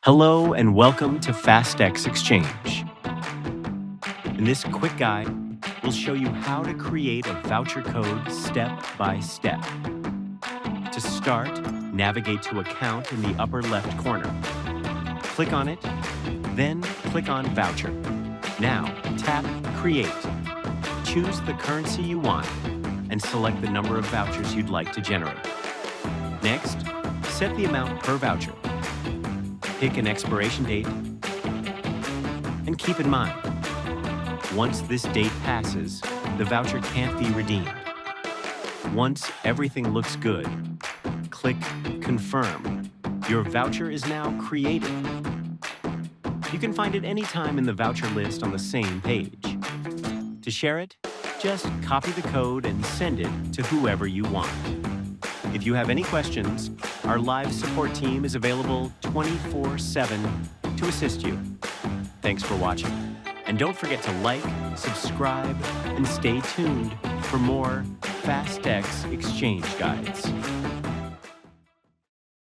Hello and welcome to Fastex Exchange. In this quick guide, we'll show you how to create a voucher code step by step. To start, navigate to Account in the upper left corner. Click on it, then click on Voucher. Now, tap Create. Choose the currency you want and select the number of vouchers you'd like to generate. Next, set the amount per voucher. Pick an expiration date, and keep in mind, once this date passes, the voucher can't be redeemed. Once everything looks good, click Confirm. Your voucher is now created. You can find it anytime in the voucher list on the same page. To share it, just copy the code and send it to whoever you want. If you have any questions, our live support team is available 24/7 to assist you. Thanks for watching. And don't forget to like, subscribe, and stay tuned for more Fastex Exchange guides.